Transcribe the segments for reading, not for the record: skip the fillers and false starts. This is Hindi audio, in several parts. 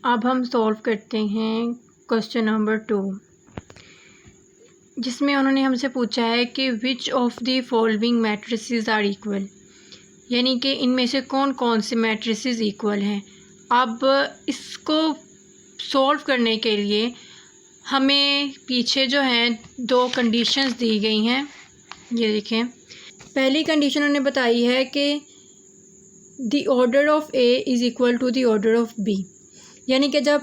अब हम सॉल्व करते हैं क्वेश्चन नंबर 2, जिसमें उन्होंने हमसे पूछा है कि which of the following matrices are equal, यानी कि इनमें से कौन कौन से मैट्रिसेस इक्वल हैं। अब इसको सॉल्व करने के लिए हमें पीछे जो हैं दो कंडीशंस दी गई हैं। ये देखें, पहली कंडीशन उन्होंने बताई है कि the order of A is equal to the order of B, यानी कि जब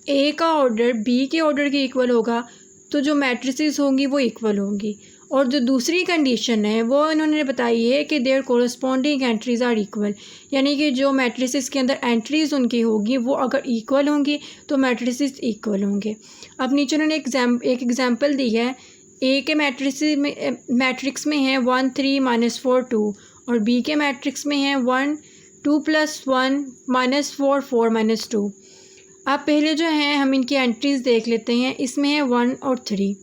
ए का ऑर्डर बी के ऑर्डर के इक्वल होगा तो जो मैट्रिसेस होंगी वो इक्वल होंगी। और जो दूसरी कंडीशन है वो इन्होंने बताई है कि their corresponding entries are equal, यानी कि जो मैट्रिसेस के अंदर एंट्रीज उनकी होगी वो अगर इक्वल होंगी तो मैट्रिसेस इक्वल होंगे। अब नीचे उन्होंने एक एग्जांपल दी है। ए के मैट्रिक्स में है 1 3 -4 2 और बी के मैट्रिक्स में है 1 2 + 1 -4 4 -2। अब पहले जो है हम इनकी एंट्रीज़ देख लेते हैं। इसमें है 1 और 3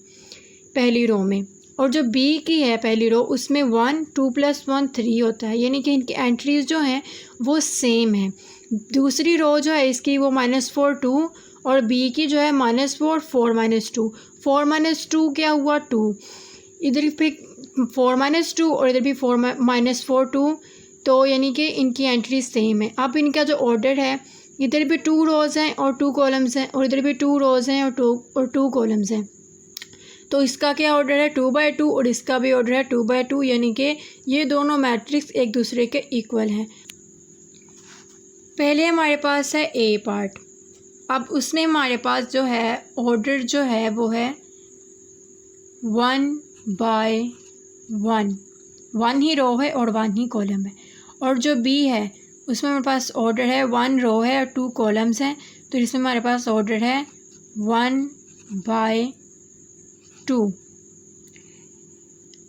पहली रो में, और जो बी की है पहली रो उसमें 1 2 + 1 3 होता है, यानी कि इनकी एंट्रीज़ जो हैं वो सेम है। दूसरी रो जो है इसकी वो -4 2 और बी की जो है -4 4 -2। 4 -2 क्या हुआ 2, इधर भी 4 -2 और इधर भी 4 -4 2, तो यानी कि इनकी एंट्री सेम है। अब इनका जो ऑर्डर है, इधर भी 2 रोज़ हैं और 2 कॉलम्स हैं और इधर भी 2 रोज़ हैं और 2 कॉलम्स हैं, तो इसका क्या ऑर्डर है 2/2 और इसका भी ऑर्डर है 2/2, यानी कि ये दोनों मैट्रिक्स एक दूसरे के इक्वल हैं। पहले हमारे पास है ए पार्ट। अब उसमें हमारे पास जो है ऑर्डर जो है वो है 1/1, 1 ही रो है और 1 ही कॉलम है। और जो बी है उसमें हमारे पास ऑर्डर है 1 रो है और 2 कॉलम्स हैं, तो इसमें हमारे पास ऑर्डर है 1/2।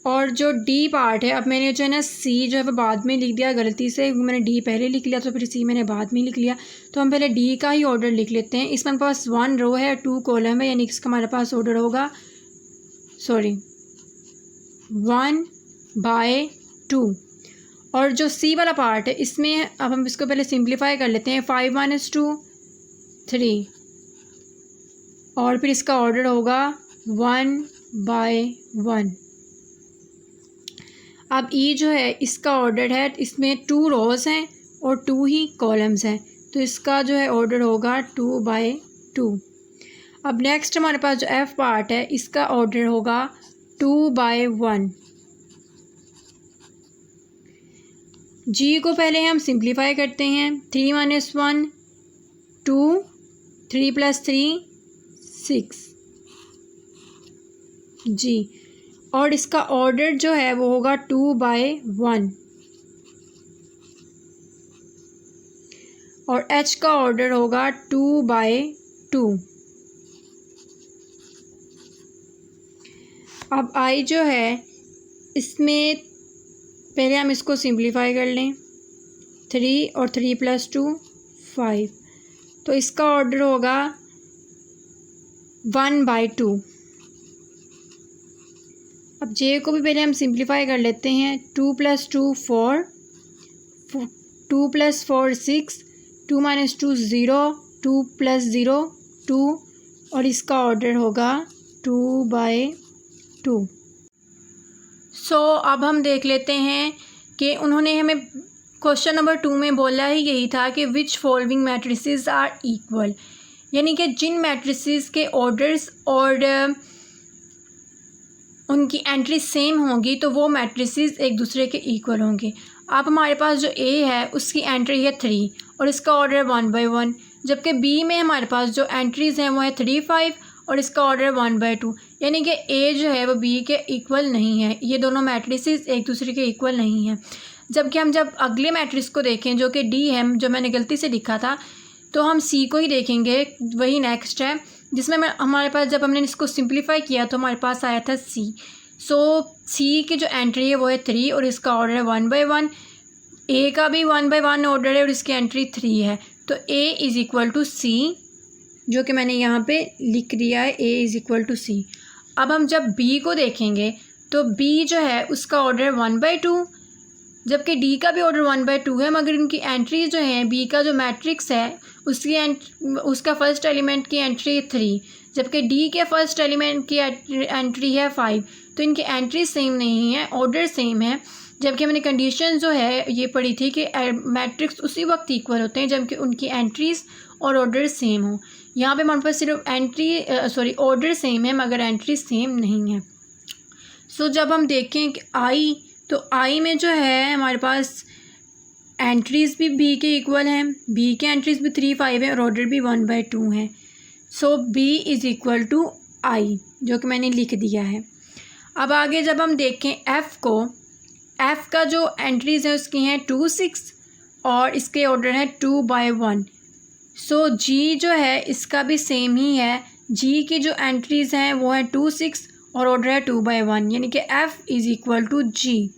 और जो डी पार्ट है, अब मैंने जो है ना सी जो है वो बाद में लिख दिया गलती से, मैंने डी पहले लिख लिया तो फिर सी मैंने बाद में लिख लिया, तो हम पहले डी का ही ऑर्डर लिख लेते हैं। इसमें हमारे पास 1 रो है 2 कॉलम है, यानी कि इसका हमारे पास ऑर्डर होगा 1/2। और जो सी वाला पार्ट है इसमें अब हम इसको पहले सिंप्लीफाई कर लेते हैं। 5 - 2 3 और फिर इसका ऑर्डर होगा 1/1। अब ई जो है इसका ऑर्डर है, इसमें 2 रोज़ हैं और 2 ही कॉलम्स हैं, तो इसका जो है ऑर्डर होगा 2/2। अब नेक्स्ट हमारे पास जो एफ़ पार्ट है इसका ऑर्डर होगा 2/1। जी को पहले हम सिंप्लीफाई करते हैं। 3 - 1 2 3 + 3 6 जी, और इसका ऑर्डर जो है वो होगा 2/1। और एच का ऑर्डर होगा 2/2। अब आई जो है इसमें पहले हम इसको सिंप्लीफाई कर लें। 3 और 3 + 2 5, तो इसका ऑर्डर होगा 1/2। अब जे को भी पहले हम सिंप्लीफाई कर लेते हैं। 2 + 2 4 2 + 4 6 2 - 2 0 2 + 0 2 और इसका ऑर्डर होगा 2/2। अब हम देख लेते हैं कि उन्होंने हमें क्वेश्चन नंबर 2 में बोला ही यही था कि which following matrices are equal, यानी कि जिन मैट्रिसेस के ऑर्डर्स और उनकी एंट्री सेम होंगी तो वो मैट्रिसेस एक दूसरे के इक्वल होंगे। अब हमारे पास जो ए है उसकी एंट्री है 3 और इसका ऑर्डर है 1/1, जबकि बी में हमारे पास जो एंट्रीज़ हैं वो है 3 5 और इसका ऑर्डर है 1/2, यानी कि ए जो है वो बी के इक्वल नहीं है। ये दोनों मैट्रिसेस एक दूसरे के इक्वल नहीं हैं। जबकि हम जब अगले मैट्रिक्स को देखें जो कि डी है, जो मैंने गलती से लिखा था, तो हम सी को ही देखेंगे, वही नेक्स्ट है, जिसमें हमारे पास जब हमने इसको सिंप्लीफाई किया तो हमारे पास आया था सी। सी की जो एंट्री है वो है 3 और इसका ऑर्डर है 1/1। ए का भी 1/1 ऑर्डर है और इसकी एंट्री 3 है, तो ए इज़ इक्वल टू सी, जो कि मैंने यहाँ पे लिख दिया है, ए इज़ इक्वल टू सी। अब हम जब बी को देखेंगे तो बी जो है उसका ऑर्डर 1/2 जबकि डी का भी ऑर्डर 1/2 है, मगर इनकी एंट्री जो है, बी का जो मैट्रिक्स है उसका फर्स्ट एलिमेंट की एंट्री 3, जबकि डी के फर्स्ट एलिमेंट की एंट्री है 5। तो इनकी एंट्री सेम नहीं है, ऑर्डर सेम है। जबकि हमने कंडीशन जो है ये पढ़ी थी कि मैट्रिक्स उसी वक्त इक्वल होते हैं जबकि उनकी एंट्रीज और ऑर्डर सेम हो। यहाँ पे हमारे पास सिर्फ ऑर्डर सेम है मगर एंट्री सेम नहीं है। सो जब हम देखें कि आई, तो आई में जो है हमारे पास एंट्रीज़ भी बी के इक्वल हैं, बी के एंट्रीज़ भी 3, 5 है और ऑर्डर भी 1/2 है। सो बी इज़ इक्वल टू आई, जो कि मैंने लिख दिया है। अब आगे जब हम देखें एफ़ को, एफ़ का जो एंट्रीज़ हैं उसकी हैं 2, 6 और इसके ऑर्डर है 2/1। सो जी जो है इसका भी सेम ही है, जी की जो एंट्रीज़ हैं वो है 2, 6 और ऑर्डर है 2/1, यानी कि F is equal to G,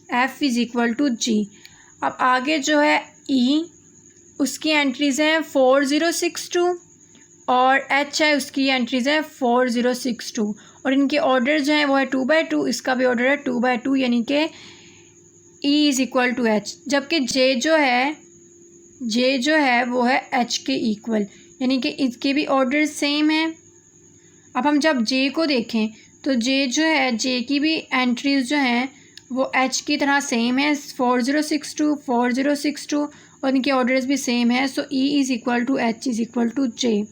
F is equal to G. अब आगे जो है ई, उसकी एंट्रीज़ हैं 4062 और एच है उसकी एंट्रीज़ हैं 4062 और इनके ऑर्डर जो हैं वो है 2/2, इसका भी ऑर्डर है 2/2, यानी कि ई इज़ इक्वल टू एच। जबकि जे जो है वो है एच के इक्वल, यानी कि इसके भी ऑर्डर सेम है। अब हम जब जे को देखें तो जे जो है, जे की भी एंट्रीज़ जो हैं वो एच की तरह सेम है, 4062 और इनके ऑर्डर्स भी सेम है। So E is equal to H is equal to J.